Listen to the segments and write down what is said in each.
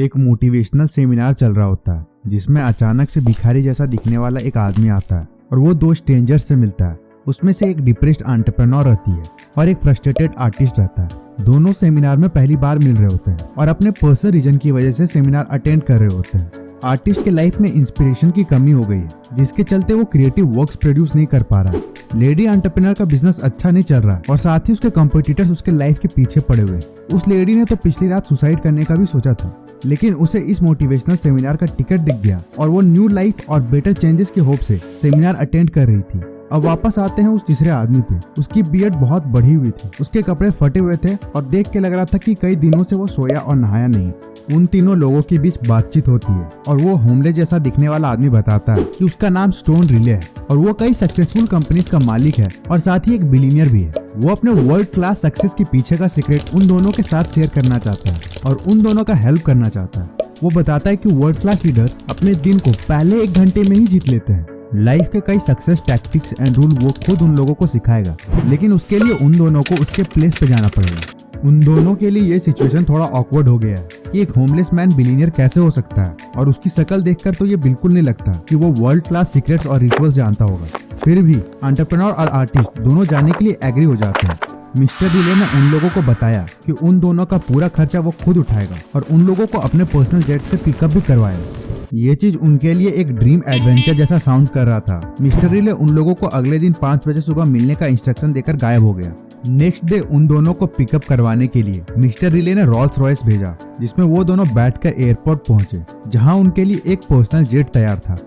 एक motivational seminar चल रहा होता है जिसमें अचानक से भिखारी जैसा दिखने वाला एक आदमी आता है और वो दो स्ट्रेंजर्स से मिलता है। उसमें से एक डिप्रेस्ड एंटरप्रेन्योर रहती है और एक फ्रस्ट्रेटेड आर्टिस्ट रहता है। दोनों सेमिनार में पहली बार मिल रहे होते हैं और अपने पर्सनल रीजन की वजह से सेमिनार अटेंड कर रहे होते हैं। आर्टिस्ट के लाइफ में इंस्पिरेशन की कमी हो गई है, जिसके चलते वो क्रिएटिव वर्क्स प्रोड्यूस नहीं कर पा रहा है। लेडी एंटरप्रेन्योर का बिजनेस अच्छा नहीं चल रहा है और साथ ही उसके कंपटीटर्स उसके लाइफ के पीछे पड़े हुए। उस लेडी ने तो पिछली रात सुसाइड करने का भी सोचा था, लेकिन उसे इस मोटिवेशनल सेमिनार का टिकट दिख गया और वो न्यू लाइफ और बेटर चेंजेस के होप से सेमिनार अटेंड कर रही थी। अब वापस आते हैं उस तीसरे आदमी पे। उसकी बियर्ड बहुत बढ़ी हुई थी, उसके कपड़े फटे हुए थे और देख के लग रहा था कि कई दिनों से वो सोया और नहाया नहीं। उन तीनों लोगों के बीच बातचीत होती है और वो होमलेस जैसा दिखने वाला आदमी बताता है कि उसका नाम स्टोन रिले है और वो कई सक्सेसफुल कंपनीज का मालिक है और साथ ही एक बिलियनियर भी है। वो अपने वर्ल्ड क्लास सक्सेस के पीछे का सीक्रेट उन दोनों के साथ शेयर करना चाहता है और उन दोनों का हेल्प करना चाहता है। वो बताता है कि वर्ल्ड क्लास लीडर्स अपने दिन को पहले 1 घंटे में ही जीत लेते हैं। लाइफ के कई सक्सेस टैक्टिक्स एंड रूल वो खुद उन लोगों को सिखाएगा, लेकिन उसके लिए उन दोनों को उसके प्लेस पे जाना पड़ेगा। उन दोनों के लिए ये सिचुएशन थोड़ा ऑकवर्ड हो गया है कि एक होमलेस मैन बिलियनियर कैसे हो सकता है, और उसकी शक्ल देखकर तो ये बिल्कुल नहीं लगता कि वो वर्ल्ड क्लास सीक्रेट्स और रिचुअल्स जानता होगा। फिर भी एंटरप्रेन्योर और आर्टिस्ट दोनों जाने के लिए एग्री हो जाते हैं। मिस्टर रिले ने उन लोगों को बताया कि उन दोनों का पूरा खर्चा वो खुद उठाएगा और उन लोगों को अपने पर्सनल जेट से पिकअप भी करवाएगा। ये चीज उनके लिए एक ड्रीम एडवेंचर जैसा साउंड कर रहा था। मिस्टर रिले उन लोगों को अगले दिन 5 बजे सुबह मिलने का इंस्ट्रक्शन देकर गायब हो गया। नेक्स्ट डे उन दोनों को पिकअप करवाने के लिए मिस्टर रिले ने रोल्स रॉयस भेजा, जिसमें वो दोनों बैठकर एयरपोर्ट पहुंचे, जहां उनके लिए एक पर्सनल जेट तैयार था।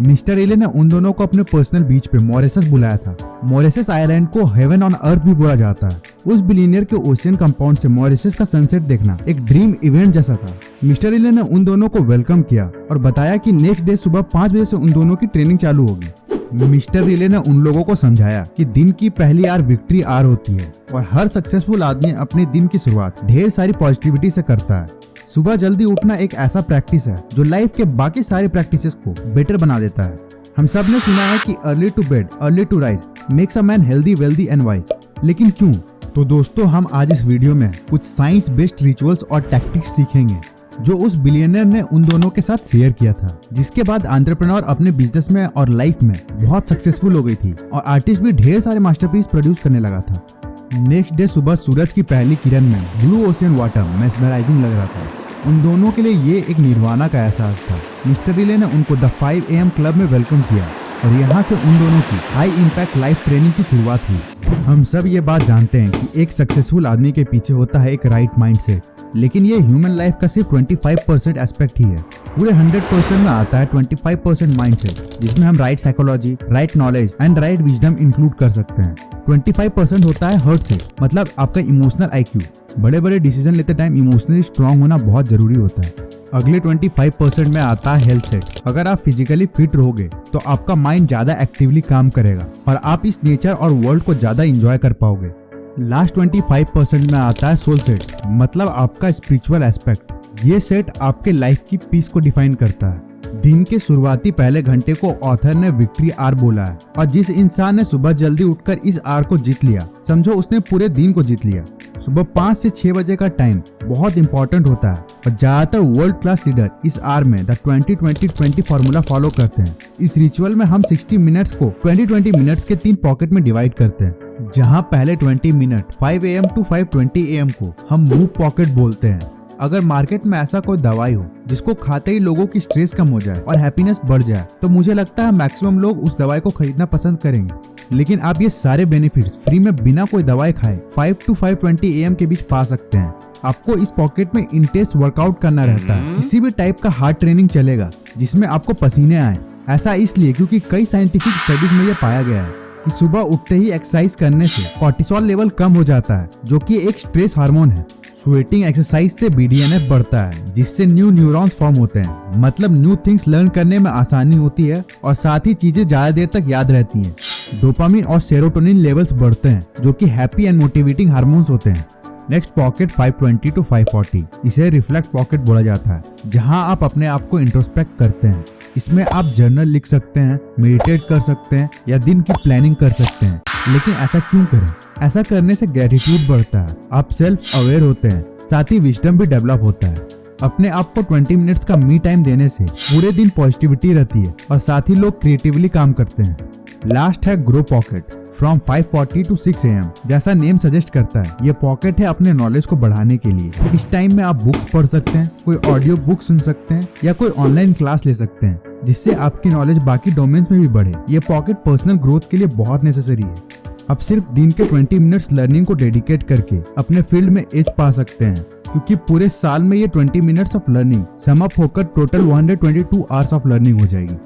मिस्टर रिले ने उन दोनों को अपने पर्सनल बीच पे मॉरिशस बुलाया था। मॉरिशस आइलैंड को हेवन ऑन अर्थ भी बोला जाता है। उस बिलियनियर के ओशियन कंपाउंड से मॉरिशस का सनसेट देखना एक ड्रीम इवेंट जैसा था। मिस्टर रिले ने उन दोनों को वेलकम किया और बताया कि नेक्स्ट डे सुबह 5 बजे से उन दोनों की ट्रेनिंग चालू होगी। मिस्टर रिले ने उन लोगों को समझाया कि दिन की पहली आर विक्ट्री आर होती है और हर सक्सेसफुल आदमी अपने दिन की शुरुआत ढेर सारी पॉजिटिविटी से करता है। सुबह जल्दी उठना एक ऐसा प्रैक्टिस है जो लाइफ के बाकी सारे प्रैक्टिसेस को बेटर बना देता है। हम सब ने सुना है कि early to bed early to rise makes a man healthy wealthy and wise, लेकिन क्यों? तो दोस्तों, हम आज इस वीडियो में कुछ साइंस बेस्ड रिचुअल्स और टैक्टिक्स सीखेंगे जो उस बिलियनियर ने उन दोनों के साथ शेयर किया था, जिसके बाद एंटरप्रेन्योर अपने बिजनेस में और लाइफ में बहुत सक्सेसफुल हो गई थी और आर्टिस्ट भी ढेर सारे मास्टरपीस प्रोड्यूस करने लगा था। नेक्स्ट डे सुबह सूरज की पहली किरण में ब्लू ओशियन वाटर मेस्मराइजिंग लग रहा था। उन दोनों के लिए ये एक निर्वाणा का एहसास था। मिस्टर रिले ने उनको द 5 AM क्लब में वेलकम किया और यहाँ से उन दोनों की हाई इम्पैक्ट लाइफ ट्रेनिंग की शुरुआत हुई। हम सब ये बात जानते हैं कि एक सक्सेसफुल आदमी के पीछे होता है एक राइट माइंडसेट, लेकिन ये ह्यूमन लाइफ का सिर्फ 25% एस्पेक्ट ही है। पूरे 100% में आता है 25% माइंडसेट, जिसमें हम right psychology, right knowledge and right wisdom include कर सकते हैं। 25% होता है हर्ट सेट, मतलब आपका इमोशनल IQ। बड़े बड़े डिसीजन लेते टाइम इमोशनली स्ट्रांग होना बहुत जरूरी होता है। अगले 25% में आता है हेल्थ सेट। अगर आप फिजिकली फिट रहोगे तो आपका माइंड ज्यादा एक्टिवली काम करेगा और आप इस नेचर और वर्ल्ड को ज्यादा एंजॉय कर पाओगे। लास्ट 25% में आता है सोल सेट, मतलब आपका स्पिरिचुअल एस्पेक्ट। ये सेट आपके लाइफ की पीस को डिफाइन करता है। दिन के शुरुआती पहले घंटे को ऑथर ने विक्ट्री आर बोला है, और जिस इंसान ने सुबह जल्दी उठकर इस आर को जीत लिया, समझो उसने पूरे दिन को जीत लिया। सुबह 5 से 6 बजे का टाइम बहुत इंपॉर्टेंट होता है और ज्यादातर वर्ल्ड क्लास लीडर इस आर में द 20-20-20 फॉर्मूला फॉलो करते हैं। इस रिचुअल में हम 60 मिनट्स को 20-20 मिनट्स के 3 पॉकेट में डिवाइड करते हैं, जहां पहले 20 मिनट 5 AM to 5:20 AM को हम मूव पॉकेट बोलते हैं। अगर मार्केट में ऐसा कोई दवाई हो जिसको खाते ही लोगों की स्ट्रेस कम हो जाए और हैप्पीनेस बढ़ जाए, तो मुझे लगता है मैक्सिमम लोग उस दवाई को खरीदना पसंद करेंगे। लेकिन आप ये सारे बेनिफिट्स फ्री में बिना कोई दवाई खाए 5 to 5:20 AM के बीच पा सकते हैं। आपको इस पॉकेट में इंटेंस वर्कआउट करना रहता है। किसी भी टाइप का हार्ड ट्रेनिंग चलेगा जिसमें आपको पसीने आए। ऐसा इसलिए क्योंकि कई साइंटिफिक स्टडीज में ये पाया गया है कि सुबह उठते ही एक्सरसाइज करने से कॉर्टिसोल लेवल कम हो जाता है, जो कि एक स्ट्रेस हार्मोन है। स्वेटिंग एक्सरसाइज से BDNF बढ़ता है, जिससे न्यू न्यूरॉन्स फॉर्म होते हैं, मतलब न्यू थिंग्स लर्न करने में आसानी होती है और साथ ही चीजें ज्यादा देर तक याद रहती हैं। डोपामिन और सेरोटोनिन लेवल्स बढ़ते हैं, जो कि हैप्पी एंड मोटिवेटिंग हार्मोन्स होते हैं। नेक्स्ट पॉकेट 5:20 to 5:40, इसे रिफ्लेक्ट पॉकेट बोला जाता है, जहां आप अपने आप को इंट्रोस्पेक्ट करते हैं। इसमें आप जर्नल लिख सकते हैं, मेडिटेट कर सकते हैं या दिन की प्लानिंग कर सकते हैं। लेकिन ऐसा क्यों करें? ऐसा करने से ग्रेटिट्यूड बढ़ता है, आप सेल्फ अवेयर होते हैं, साथ ही विजडम भी डेवलप होता है। अपने आप को 20 मिनट्स का मी टाइम देने से पूरे दिन पॉजिटिविटी रहती है और साथ ही लोग क्रिएटिवली काम करते हैं। लास्ट है grow pocket from 5:40 to 6 AM। जैसा नेम सजेस्ट करता है, ये पॉकेट है अपने नॉलेज को बढ़ाने के लिए। इस टाइम में आप बुक्स पढ़ सकते हैं, कोई ऑडियो बुक सुन सकते हैं या कोई ऑनलाइन क्लास ले सकते हैं, जिससे आपकी नॉलेज बाकी डोमेन्स में भी बढ़े। ये पॉकेट पर्सनल ग्रोथ के लिए बहुत नेसेसरी है। आप सिर्फ दिन के 20 मिनट्स लर्निंग को डेडिकेट करके अपने फील्ड में एज पा सकते हैं, क्योंकि पूरे साल में ये 20 minutes of learning sum up होकर टोटल 122 आवर्स ऑफ लर्निंग हो जाएगी।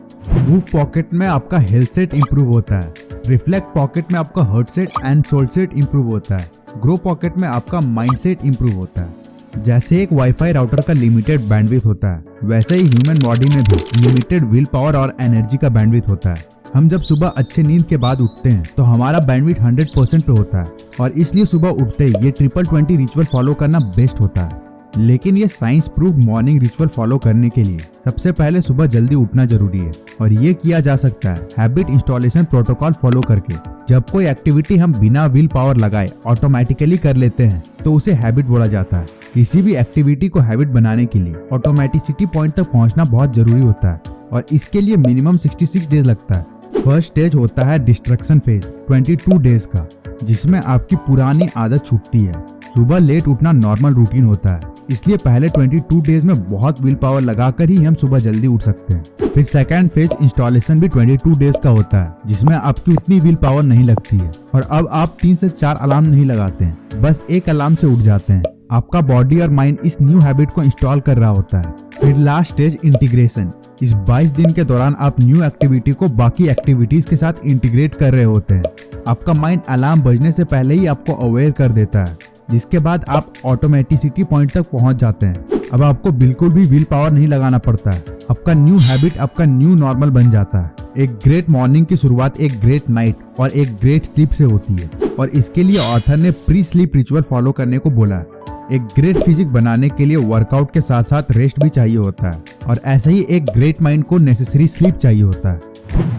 मूव पॉकेट में आपका हेल्थ सेट इंप्रूव होता है। रिफ्लेक्ट पॉकेट में आपका heart set and soul set improve होता है। ग्रो पॉकेट में आपका माइंड सेट इंप्रूव होता है। जैसे एक वाईफाई राउटर का लिमिटेड बैंडविड्थ होता है, वैसे ही ह्यूमन बॉडी में भी लिमिटेड विल पावर और एनर्जी का बैंडविड्थ होता है। हम जब सुबह अच्छे नींद के बाद उठते हैं तो हमारा बैंडविड्थ 100% पे होता है, और इसलिए सुबह उठते ही ये 20-20 रिचुअल फॉलो करना बेस्ट होता है। लेकिन ये science prove morning ritual follow करने के लिए सबसे पहले सुबह जल्दी उठना जरूरी है, और ये किया जा सकता है हैबिट इंस्टॉलेशन प्रोटोकॉल फॉलो करके। जब कोई एक्टिविटी हम बिना विल पावर लगाए ऑटोमेटिकली कर लेते हैं तो उसे हैबिट बोला जाता है। किसी भी एक्टिविटी को हैबिट बनाने के लिए ऑटोमेटिसिटी पॉइंट तक पहुंचना बहुत जरूरी होता है, और इसके लिए मिनिमम 66 डेज लगता है। फर्स्ट स्टेज होता है डिस्ट्रक्शन फेज 22 डेज का, जिसमें आपकी पुरानी आदत छूटती है। सुबह लेट उठना नॉर्मल रूटीन होता है, इसलिए पहले 22 डेज में बहुत विल पावर लगाकर ही हम सुबह जल्दी उठ सकते हैं। फिर सेकंड फेज इंस्टॉलेशन भी 22 डेज का होता है, जिसमें आपकी उतनी विल पावर नहीं लगती है, और अब आप 3 से 4 अलार्म नहीं लगाते हैं, बस एक अलार्म से उठ जाते हैं। आपका बॉडी और माइंड इस न्यू हैबिट को इंस्टॉल कर रहा होता है। फिर लास्ट स्टेज इंटीग्रेशन। इस 22 दिन के दौरान आप न्यू एक्टिविटी को बाकी एक्टिविटीज के साथ इंटीग्रेट कर रहे होते हैं। आपका माइंड अलार्म बजने से पहले ही आपको अवेयर कर देता है, जिसके बाद आप ऑटोमेटिसिटी पॉइंट तक पहुंच जाते हैं। अब आपको बिल्कुल भी विल पावर नहीं लगाना पड़ता है। आपका न्यू हैबिट आपका न्यू नॉर्मल बन जाता है। एक ग्रेट मॉर्निंग की शुरुआत एक ग्रेट नाइट और एक ग्रेट स्लीप से होती है, और इसके लिए ऑथर ने प्री स्लीप रिचुअल फॉलो करने को बोला है। एक ग्रेट फिजिक बनाने के लिए वर्कआउट के साथ साथ रेस्ट भी चाहिए होता है, और ऐसा ही एक ग्रेट माइंड को नेसेसरी स्लीप चाहिए होता है।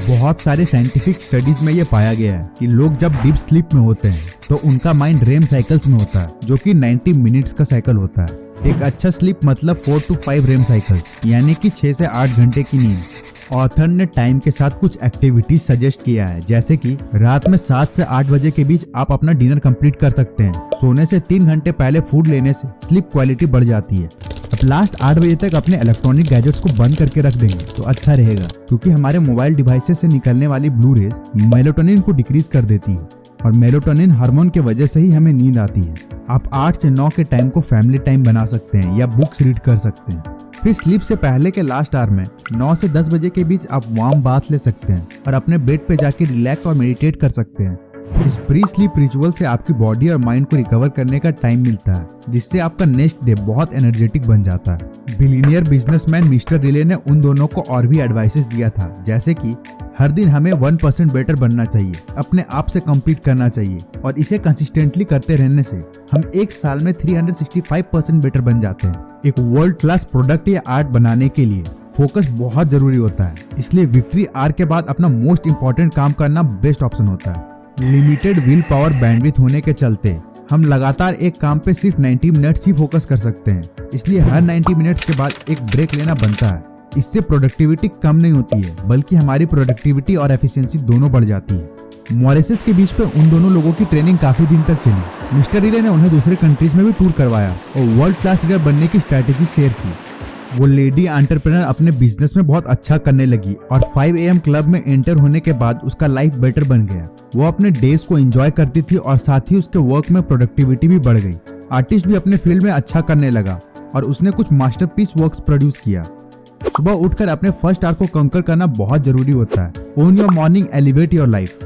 बहुत सारे साइंटिफिक स्टडीज में ये पाया गया है कि लोग जब डीप स्लीप में होते हैं तो उनका माइंड रेम साइकिल्स में होता है, जो कि 90 मिनट्स का साइकिल होता है। एक अच्छा स्लीप मतलब 4 to 5 रेम साइकिल, यानी कि 6 से 8 घंटे की नींद। ऑथर ने टाइम के साथ कुछ एक्टिविटीज सजेस्ट किया है, जैसे कि रात में 7 से 8 बजे के बीच आप अपना डिनर कंप्लीट कर सकते हैं। सोने से 3 घंटे पहले फूड लेने से स्लीप क्वालिटी बढ़ जाती है। अब लास्ट 8 बजे तक अपने इलेक्ट्रॉनिक गैजेट्स को बंद करके रख देंगे तो अच्छा रहेगा, क्योंकि हमारे मोबाइल डिवाइसेस से निकलने वाली ब्लू रेज मेलाटोनिन को डिक्रीज कर देती है, और मेलाटोनिन हार्मोन की वजह से ही हमें नींद आती है। आप 8 से 9 के टाइम को फैमिली टाइम बना सकते हैं या बुक्स रीड कर सकते हैं। फिर स्लीप से पहले के लास्ट आवर में 9 से 10 बजे के बीच आप वार्म बाथ ले सकते हैं और अपने बेड पे जाके रिलैक्स और मेडिटेट कर सकते हैं। इस प्री स्लीप रिचुअल से आपकी बॉडी और माइंड को रिकवर करने का टाइम मिलता है, जिससे आपका नेक्स्ट डे बहुत एनर्जेटिक बन जाता है। बिलियनियर बिजनेसमैन मिस्टर रिले ने उन दोनों को और भी एडवाइसेस दिया था, जैसे कि हर दिन हमें 1% बेटर बनना चाहिए, अपने आप से कम्पीट करना चाहिए, और इसे कंसिस्टेंटली करते रहने से हम एक साल में 365% बेटर बन जाते हैं। एक वर्ल्ड क्लास प्रोडक्ट या आर्ट बनाने के लिए फोकस बहुत जरूरी होता है, इसलिए विक्ट्री आर के बाद अपना मोस्ट इम्पोर्टेंट काम करना बेस्ट ऑप्शन होता है। लिमिटेड विल पावर बैंडविड्थ होने के चलते हम लगातार एक काम पे सिर्फ 90 मिनट्स ही फोकस कर सकते हैं, इसलिए हर 90 मिनट्स के बाद एक ब्रेक लेना बनता है। इससे प्रोडक्टिविटी कम नहीं होती है, बल्कि हमारी प्रोडक्टिविटी और एफिशिएंसी दोनों बढ़ जाती है। मॉरिशस के बीच पे उन दोनों लोगों की ट्रेनिंग काफी दिन तक चली। मिस्टर रिले ने उन्हें दूसरे कंट्रीज में भी टूर करवाया और वर्ल्ड क्लास लीडर बनने की स्ट्रैटेजी शेयर की। वो लेडी एंटरप्रेन्योर अपने बिजनेस में बहुत अच्छा करने लगी और 5 AM क्लब में एंटर होने के बाद उसका लाइफ बेटर बन गया। वो अपने डेज को एंजॉय करती थी और साथ ही उसके वर्क में प्रोडक्टिविटी भी बढ़ गई। आर्टिस्ट भी अपने फील्ड में अच्छा करने लगा और उसने कुछ मास्टरपीस वर्क्स प्रोड्यूस किया। सुबह उठकर अपने फर्स्ट आवर को कंकर करना बहुत जरूरी होता है। Own your morning, elevate your life.